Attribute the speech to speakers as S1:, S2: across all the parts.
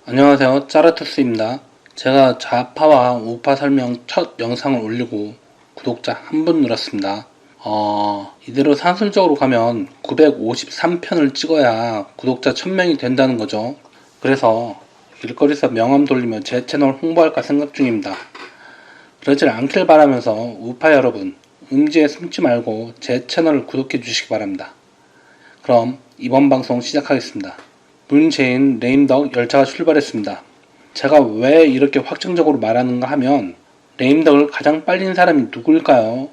S1: 안녕하세요, 짜라투스입니다. 제가 좌파와 우파 설명 첫 영상을 올리고 구독자 한 분 늘었습니다. 이대로 산술적으로 가면 953편을 찍어야 구독자 1000명이 된다는 거죠. 그래서 길거리에서 명함 돌리며 제 채널 홍보할까 생각 중입니다. 그러질 않길 바라면서 우파 여러분, 음지에 숨지 말고 제 채널을 구독해 주시기 바랍니다. 그럼 이번 방송 시작하겠습니다. 문재인 레임덕 열차가 출발했습니다. 제가 왜 이렇게 확정적으로 말하는가 하면 레임덕을 가장 빨린 사람이 누구일까요?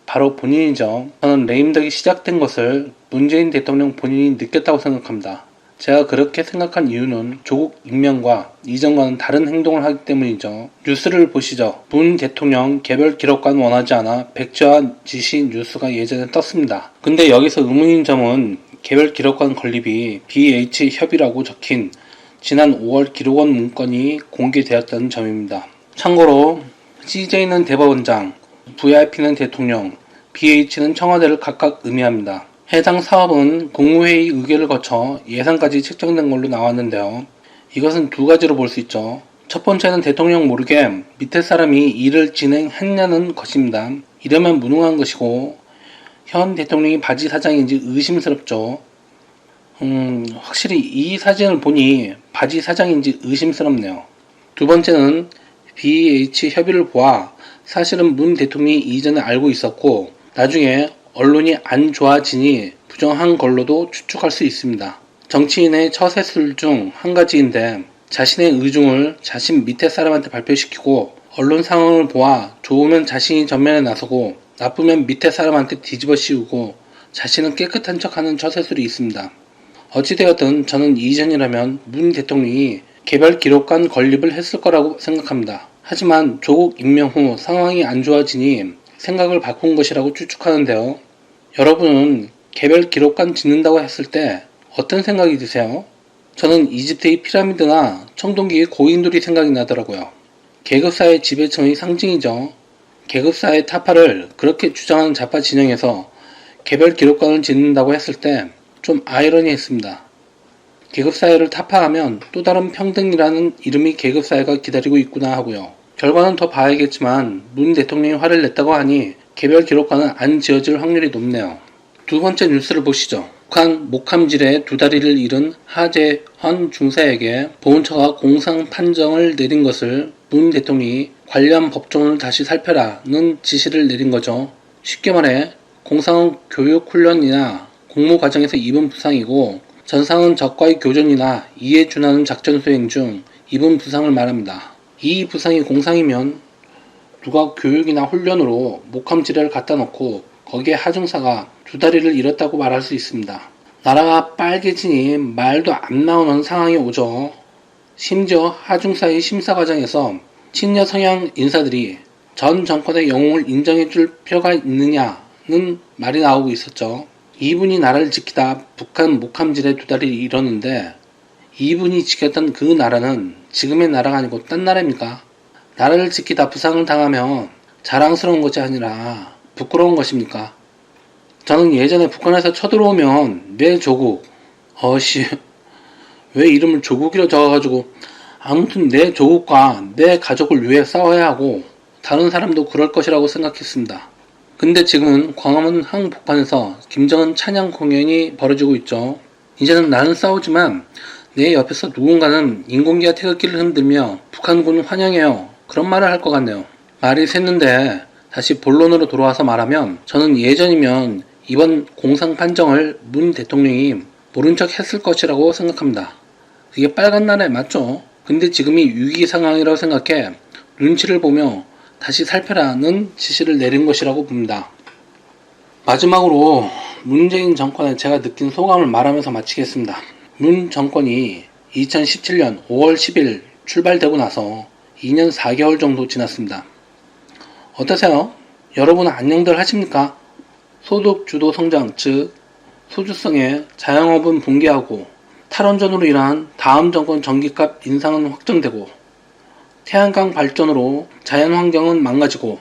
S1: 바로 본인이죠. 저는 레임덕이 시작된 것을 문재인 대통령 본인이 느꼈다고 생각합니다. 제가 그렇게 생각한 이유는 조국 익명과 이전과는 다른 행동을 하기 때문이죠. 뉴스를 보시죠. 문 대통령 개별 기록관 원하지 않아 백지화 지시 뉴스가 예전에 떴습니다. 근데 여기서 의문인 점은 개별 기록관 건립이 BH협의라고 적힌 지난 5월 기록원 문건이 공개되었다는 점입니다. 참고로 CJ는 대법원장, VIP는 대통령, BH는 청와대를 각각 의미합니다. 해당 사업은 국무회의 의결을 거쳐 예산까지 책정된 걸로 나왔는데요. 이것은 두 가지로 볼 수 있죠. 첫 번째는 대통령 모르게 밑에 사람이 일을 진행했냐는 것입니다. 이러면 무능한 것이고 현 대통령이 바지 사장인지 의심스럽죠. 확실히 이 사진을 보니 바지 사장인지 의심스럽네요. 두 번째는 BH 협의를 보아 사실은 문 대통령이 이전에 알고 있었고 나중에 언론이 안 좋아지니 부정한 걸로도 추측할 수 있습니다. 정치인의 처세술 중 한 가지인데 자신의 의중을 자신 밑에 사람한테 발표시키고 언론 상황을 보아 좋으면 자신이 전면에 나서고 나쁘면 밑에 사람한테 뒤집어 씌우고 자신은 깨끗한 척하는 처세술이 있습니다. 어찌되었든 저는 이전이라면 문 대통령이 개별 기록관 건립을 했을 거라고 생각합니다. 하지만 조국 임명 후 상황이 안 좋아지니 생각을 바꾼 것이라고 추측하는데요. 여러분은 개별 기록관 짓는다고 했을 때 어떤 생각이 드세요? 저는 이집트의 피라미드나 청동기의 고인돌이 생각이 나더라고요. 계급사회 지배층의 상징이죠. 계급사회 타파를 그렇게 주장하는 좌파 진영에서 개별 기록관을 짓는다고 했을 때 좀 아이러니했습니다. 계급사회를 타파하면 또 다른 평등이라는 이름의 계급사회가 기다리고 있구나 하고요. 결과는 더 봐야겠지만 문 대통령이 화를 냈다고 하니 개별 기록관은 안 지어질 확률이 높네요. 두 번째 뉴스를 보시죠. 북한 목함질에 두 다리를 잃은 하재헌 중사에게 보훈처가 공상 판정을 내린 것을 문 대통령이 관련 법조문을 다시 살펴라는 지시를 내린 거죠. 쉽게 말해 공상은 교육훈련이나 공무 과정에서 입은 부상이고 전상은 적과의 교전이나 이에 준하는 작전 수행 중 입은 부상을 말합니다. 이 부상이 공상이면 누가 교육이나 훈련으로 목함지뢰를 갖다 놓고 거기에 하중사가 두 다리를 잃었다고 말할 수 있습니다. 나라가 빨개지니 말도 안 나오는 상황이 오죠. 심지어 하중사의 심사 과정에서 친여 성향 인사들이 전 정권의 영웅을 인정해줄 필요가 있느냐는 말이 나오고 있었죠. 이분이 나라를 지키다 북한 목함질에 두 다리를 잃었는데 이분이 지켰던 그 나라는 지금의 나라가 아니고 딴 나라입니까? 나라를 지키다 부상을 당하면 자랑스러운 것이 아니라 부끄러운 것입니까? 저는 예전에 북한에서 쳐들어오면 내 조국, 왜 이름을 조국이라 적어가지고 아무튼 내 조국과 내 가족을 위해 싸워야 하고 다른 사람도 그럴 것이라고 생각했습니다. 근데 지금은 광화문 한복판에서 김정은 찬양 공연이 벌어지고 있죠. 이제는 나는 싸우지만 내 옆에서 누군가는 인공기와 태극기를 흔들며 북한군 환영해요. 그런 말을 할 것 같네요. 말이 샜는데 다시 본론으로 돌아와서 말하면 저는 예전이면 이번 공상 판정을 문 대통령이 모른 척 했을 것이라고 생각합니다. 그게 빨간 나라에 맞죠? 근데 지금이 위기 상황이라고 생각해 눈치를 보며 다시 살펴라는 지시를 내린 것이라고 봅니다. 마지막으로 문재인 정권에 제가 느낀 소감을 말하면서 마치겠습니다. 문 정권이 2017년 5월 10일 출발되고 나서 2년 4개월 정도 지났습니다. 어떠세요? 여러분은 안녕들 하십니까? 소득 주도 성장, 즉 소주성의 자영업은 붕괴하고 탈원전으로 인한 다음 정권 전기값 인상은 확정되고 태양광 발전으로 자연환경은 망가지고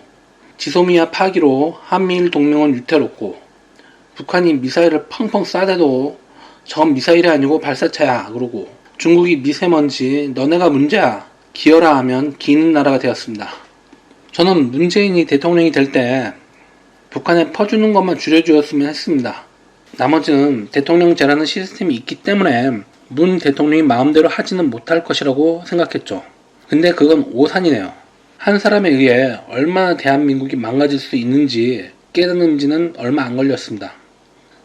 S1: 지소미아 파기로 한미일 동맹은 위태롭고 북한이 미사일을 펑펑 쏴대도 저건 미사일이 아니고 발사차야 그러고, 중국이 미세먼지 너네가 문제야 기어라 하면 기는 나라가 되었습니다. 저는 문재인이 대통령이 될 때 북한에 퍼주는 것만 줄여주었으면 했습니다. 나머지는 대통령제라는 시스템이 있기 때문에 문 대통령이 마음대로 하지는 못할 것이라고 생각했죠. 근데 그건 오산이네요. 한 사람에 의해 얼마나 대한민국이 망가질 수 있는지 깨닫는지는 얼마 안 걸렸습니다.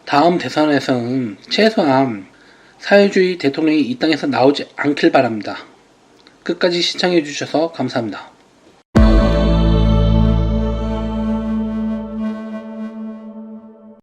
S1: 다음 대선에서는 최소한 사회주의 대통령이 이 땅에서 나오지 않길 바랍니다. 끝까지 시청해주셔서 감사합니다.